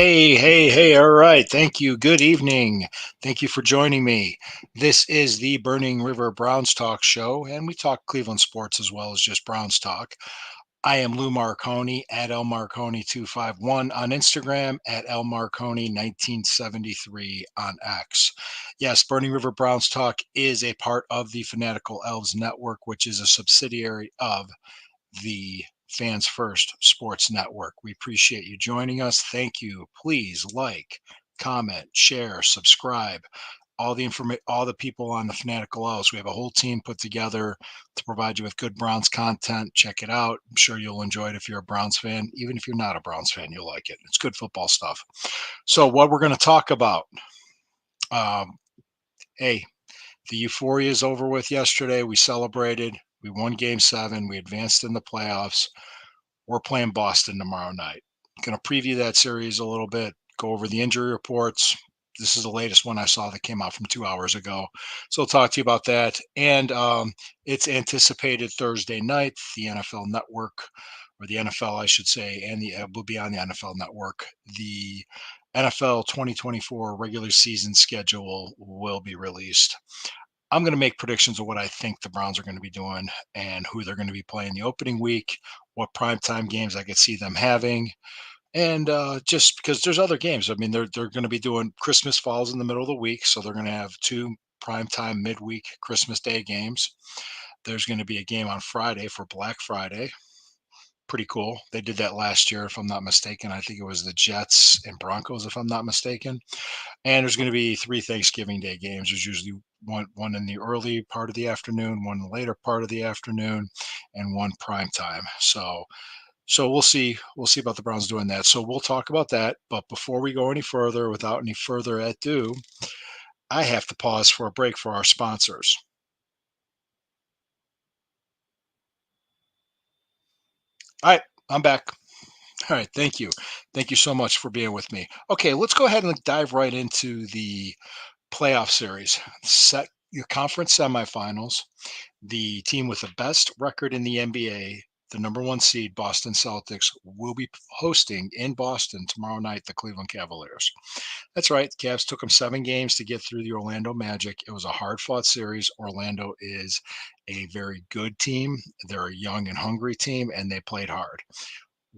Hey, hey, hey, all right. Thank you. Good evening. Thank you for joining me. This is the Burning River Browns Talk show, and we talk Cleveland sports as well as just Browns talk. I am Lou Marconi at L Marconi251 on Instagram, at L Marconi1973 on X. Yes, Burning River Browns Talk is a part of the Fanatical Elves Network, which is a subsidiary of the Fans First Sports Network. We appreciate you joining us. Thank you. Please like, comment, share, subscribe. All the people on the Fanatical Elves. We have a whole team put together to provide you with good Browns content. Check it out. I'm sure you'll enjoy it if you're a Browns fan. Even if you're not a Browns fan, you'll like it. It's good football stuff. So, what we're going to talk about, um, hey, the euphoria is over with yesterday. We celebrated. We won game seven. We advanced in the playoffs. We're playing Boston tomorrow night. Going to preview that series a little bit, go over the injury reports. This is the latest one I saw that came out from 2 hours ago. So I'll talk to you about that. And it's anticipated Thursday night, the NFL Network, or the NFL, I should say, and the will be on the NFL Network. The NFL 2024 regular season schedule will be released. I'm going to make predictions of what I think the Browns are going to be doing and who they're going to be playing the opening week, what primetime games I could see them having, and just because there's other games. I mean, they're going to be doing Christmas falls in the middle of the week, so they're going to have two primetime midweek Christmas Day games. There's going to be a game on Friday for Black Friday. Pretty cool. They did that last year, if I'm not mistaken. I think it was the Jets and Broncos, if I'm not mistaken. And there's going to be three Thanksgiving Day games. There's usually one in the early part of the afternoon, one in the later part of the afternoon, and one prime time. So we'll see about the Browns doing that. So we'll talk about that. But before we go any further, without any further ado, I have to pause for a break for our sponsors. All right, I'm back. All right, thank you. Thank you so much for being with me. Okay, let's go ahead and dive right into the playoff series. Set your conference semifinals. The team with the best record in the NBA, the number one seed, Boston Celtics, will be hosting in Boston tomorrow night the Cleveland Cavaliers. That's right. The Cavs took them 7 games to get through the Orlando Magic. It was a hard fought series. Orlando is a very good team. They're a young and hungry team, and they played hard.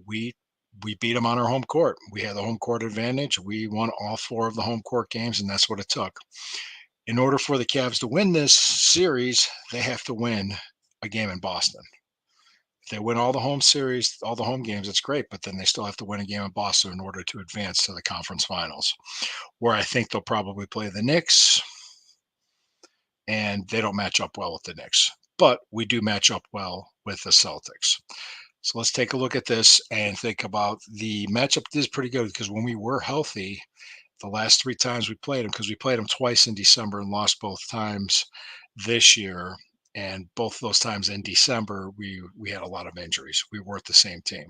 We we beat them on our home court. We had the home court advantage. We won all four of the home court games, and that's what it took. In order for the Cavs to win this series, they have to win a game in Boston. If they win all the home series, all the home games, it's great, but then they still have to win a game in Boston in order to advance to the conference finals, where I think they'll probably play the Knicks, and they don't match up well with the Knicks. But we do match up well with the Celtics. So let's take a look at this and think about the matchup is pretty good because when we were healthy, the last 3 times we played them, because we played them twice in December and lost both times this year. And both those times in December, we had a lot of injuries. We weren't the same team.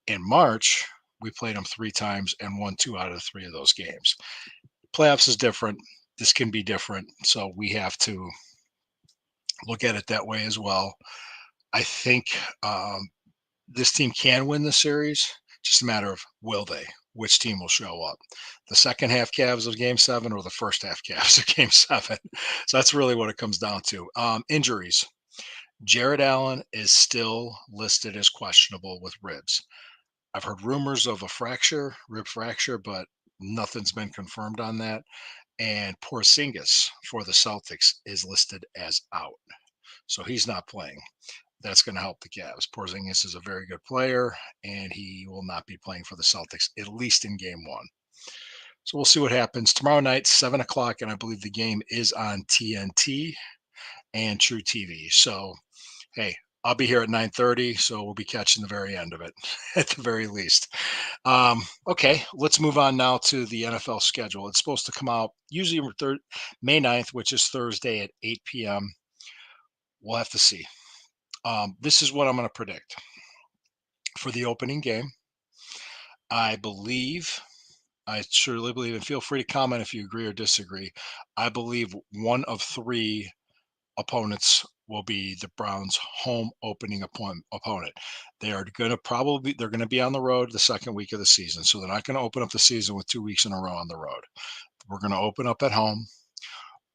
In March, we played them 3 times and won 2 out of 3 of those games. Playoffs is different. This can be different. So we have to look at it that way as well. I think this team can win the series. Just a matter of will they? Which team will show up? The second half Cavs of Game Seven or the first half Cavs of Game Seven? So that's really what it comes down to. Injuries. Jared Allen is still listed as questionable with ribs. I've heard rumors of a fracture, rib fracture, but nothing's been confirmed on that. And Porzingis for the Celtics is listed as out, so he's not playing. That's going to help the Cavs. Porzingis is a very good player, and he will not be playing for the Celtics, at least in game one. So we'll see what happens tomorrow night, 7 o'clock, and I believe the game is on TNT and True TV. So, hey, I'll be here at 9:30, so we'll be catching the very end of it, at the very least. Okay, let's move on now to the NFL schedule. It's supposed to come out usually May 9th, which is Thursday at 8 p.m. We'll have to see. This is what I'm going to predict for the opening game. I believe, I surely believe, and feel free to comment if you agree or disagree. I believe one of three opponents will be the Browns' home opening opponent. They're going to be on the road the second week of the season, so they're not going to open up the season with 2 weeks in a row on the road. We're going to open up at home.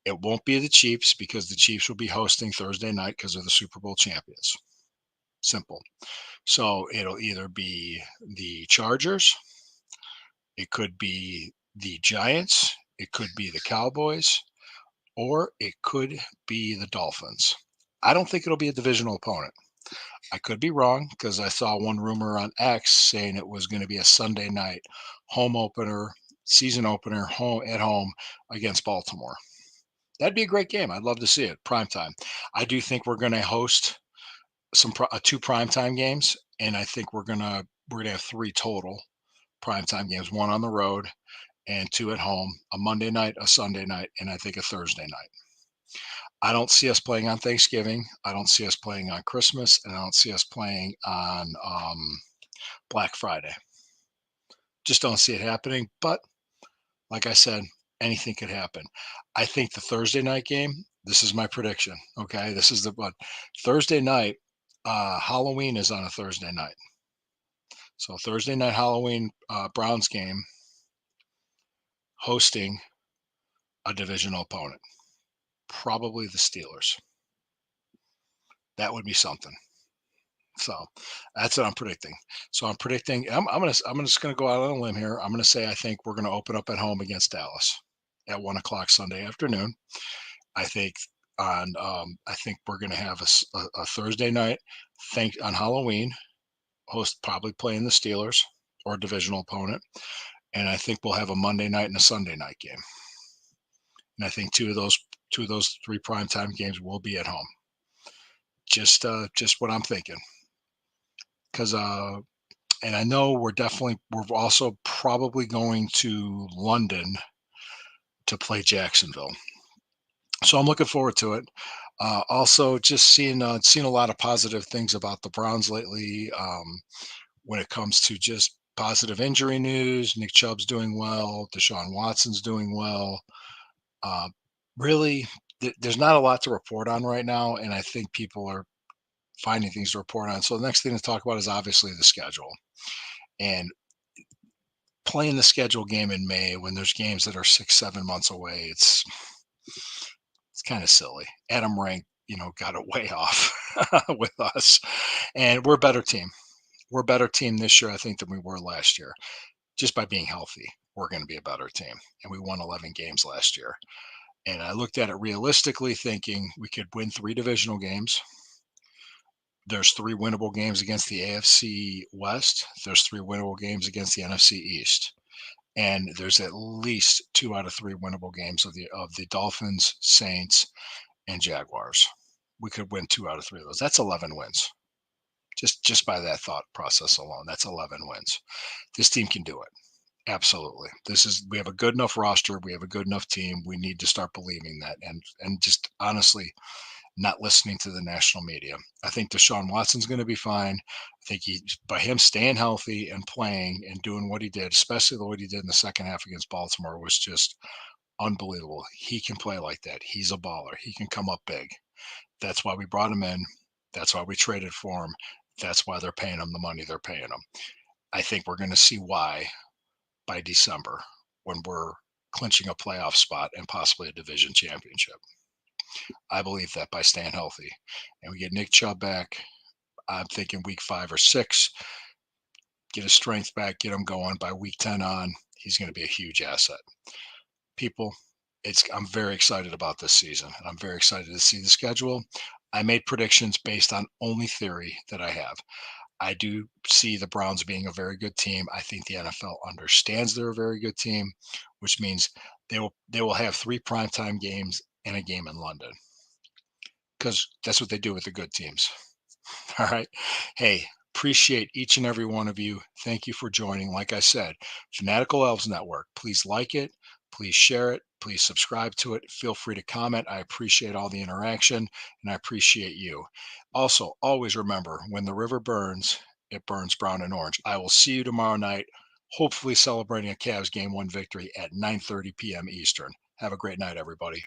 It won't be the Chiefs because the Chiefs will be hosting Thursday night because they're the Super Bowl champions. Simple. So it'll either be the Chargers, it could be the Giants, it could be the Cowboys, or it could be the Dolphins. I don't think it'll be a divisional opponent. I could be wrong because I saw one rumor on X saying it was going to be a Sunday night home opener, season opener, home at home against Baltimore. That'd be a great game. I'd love to see it. Prime time. I do think we're going to host two primetime games, and I think we're gonna have three total primetime games: one on the road and two at home. A Monday night, a Sunday night, and I think a Thursday night. I don't see us playing on Thanksgiving. I don't see us playing on Christmas, and I don't see us playing on Black Friday. Just don't see it happening. But like I said, anything could happen. I think the Thursday night game. This is my prediction. Okay, this is the one. Thursday night. Halloween is on a Thursday night. So Thursday night Halloween Browns game hosting a divisional opponent, probably the Steelers. That would be something. So that's what I'm predicting. So I'm predicting. I'm just gonna go out on a limb here. I'm gonna say I think we're gonna open up at home against Dallas at 1 o'clock Sunday afternoon. I think I think we're gonna have a Thursday night. Think on Halloween host probably playing the Steelers or a divisional opponent, and I think we'll have a Monday night and a Sunday night game. And I think two of those three primetime games will be at home. Just what I'm thinking. Because and I know we're also probably going to London to play Jacksonville. So I'm looking forward to it. Also, just seeing a lot of positive things about the Browns lately. When it comes to just positive injury news, Nick Chubb's doing well, Deshaun Watson's doing well. Uh, really, there's not a lot to report on right now, and I think people are finding things to report on. So the next thing to talk about is obviously the schedule and playing the schedule game in May when there's games that are 6, 7 months away. It's kind of silly. Adam Rank, got it way off with us, and we're a better team. We're a better team this year, I think, than we were last year. Just by being healthy, we're going to be a better team, and we won 11 games last year. And I looked at it realistically, thinking we could win 3 divisional games. There's 3 winnable games against the AFC West. There's 3 winnable games against the NFC East, and there's at least 2 out of 3 winnable games of the Dolphins, Saints, and Jaguars. We could win 2 out of 3 of those. That's 11 wins. Just by that thought process alone, that's 11 wins. This team can do it. Absolutely. We have a good enough roster. We have a good enough team. We need to start believing that and just honestly not listening to the national media. I think Deshaun Watson's going to be fine. I think by him staying healthy and playing and doing what he did, especially what he did in the second half against Baltimore, was just unbelievable. He can play like that. He's a baller. He can come up big. That's why we brought him in. That's why we traded for him. That's why they're paying him the money they're paying him. I think we're going to see why by December when we're clinching a playoff spot and possibly a division championship. I believe that by staying healthy and we get Nick Chubb back, I'm thinking week 5 or 6, get his strength back, get him going by week 10 on. He's going to be a huge asset. People, I'm very excited about this season, and I'm very excited to see the schedule. I made predictions based on only theory that I have. I do see the Browns being a very good team. I think the NFL understands they're a very good team, which means they will have 3 primetime games and a game in London because that's what they do with the good teams. All right. Hey, appreciate each and every one of you. Thank you for joining. Like I said, Fanatical Elves Network. Please like it. Please share it. Please subscribe to it. Feel free to comment. I appreciate all the interaction and I appreciate you. Also, always remember when the river burns, it burns brown and orange. I will see you tomorrow night, hopefully celebrating a Cavs Game 1 victory at 9:30 p.m. Eastern. Have a great night, everybody.